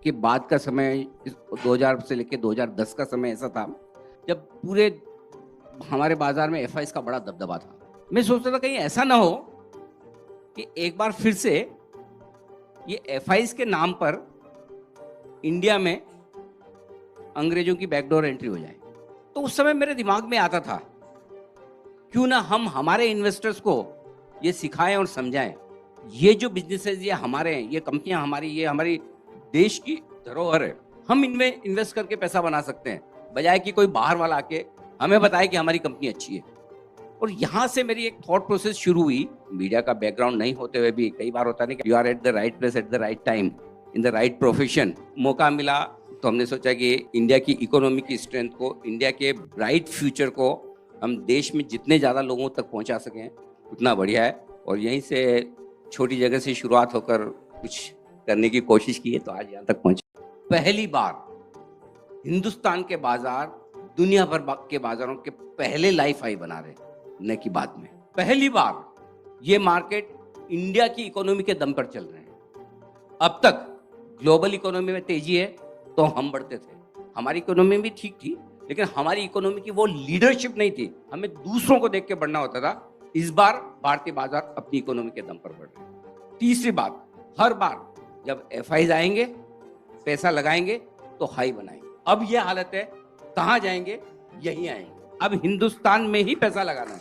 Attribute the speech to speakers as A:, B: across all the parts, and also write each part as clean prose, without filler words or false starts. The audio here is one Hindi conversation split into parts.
A: के बाद का समय 2000 से लेकर 2010 का समय ऐसा था जब पूरे हमारे बाजार में एफआईज का बड़ा दबदबा था। मैं सोचता था कहीं ऐसा ना हो कि एक बार फिर से ये एफआईज के नाम पर इंडिया में अंग्रेजों की बैकडोर एंट्री हो जाए। तो उस समय मेरे दिमाग में आता था क्यों ना हम हमारे इन्वेस्टर्स को ये सिखाएं और समझाएं, ये जो बिजनेसेस ये हमारे हैं, ये कंपनियां हमारी, ये हमारी देश की धरोहर है, हम इनमें इन्वेस्ट करके पैसा बना सकते हैं, बजाय कि कोई बाहर वाला आके हमें बताए कि हमारी कंपनी अच्छी है। और यहाँ से मेरी एक थॉट प्रोसेस शुरू हुई। मीडिया का बैकग्राउंड नहीं होते हुए भी कई बार होता नहीं कि you are at the right place at the right time in the right profession. मौका मिला तो हमने सोचा कि इंडिया की इकोनॉमी की स्ट्रेंथ को, इंडिया के ब्राइट फ्यूचर को हम देश में जितने ज़्यादा लोगों तक पहुंचा सकें उतना बढ़िया है। और यहीं से छोटी जगह से शुरुआत होकर कुछ करने की कोशिश की है तो आज यहाँ तक पहुंचे। पहली बार हिंदुस्तान के बाजार दुनिया भर के बाजारों के पहले लाइफ हाई बना रहे न की बात में। पहली बार ये मार्केट इंडिया की इकोनॉमी के दम पर चल रहे हैं। अब तक ग्लोबल इकोनॉमी में तेजी है तो हम बढ़ते थे, हमारी इकोनॉमी भी ठीक थी, लेकिन हमारी इकोनॉमी की वो लीडरशिप नहीं थी, हमें दूसरों को देख के बढ़ना होता था। इस बार भारतीय बाजार अपनी इकोनॉमी के दम पर बढ़ रहे हैं। तीसरी बात, हर बार जब एफआईज आएंगे, पैसा लगाएंगे तो हाई बनाएंगे। अब ये हालत है, कहां जाएंगे? यहीं आएंगे। अब हिंदुस्तान में ही पैसा लगाना है।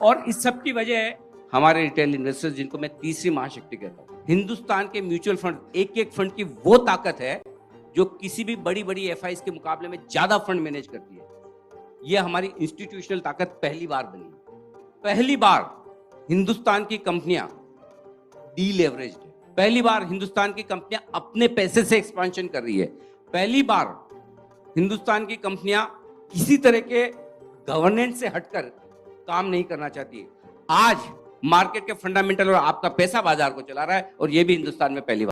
A: और इस सब की वजह है हमारे रिटेल इन्वेस्टर्स, जिनको मैं तीसरी महाशक्ति कहता हूं। हिंदुस्तान के म्यूचुअल फंड, एक एक फंड की वो ताकत है जो किसी भी बड़ी बड़ी एफआईज के मुकाबले में ज्यादा फंड मैनेज करती है। ये हमारी इंस्टीट्यूशनल ताकत पहली बार बनी। पहली बार हिंदुस्तान की कंपनियां डीलेवरेज्ड है। पहली बार हिंदुस्तान की कंपनियां अपने पैसे से एक्सपेंशन कर रही है। पहली बार हिंदुस्तान की कंपनियां किसी तरह के गवर्नेंस से हटकर काम नहीं करना चाहती। आज मार्केट के फंडामेंटल और आपका पैसा बाजार को चला रहा है, और ये भी हिंदुस्तान में पहली बार।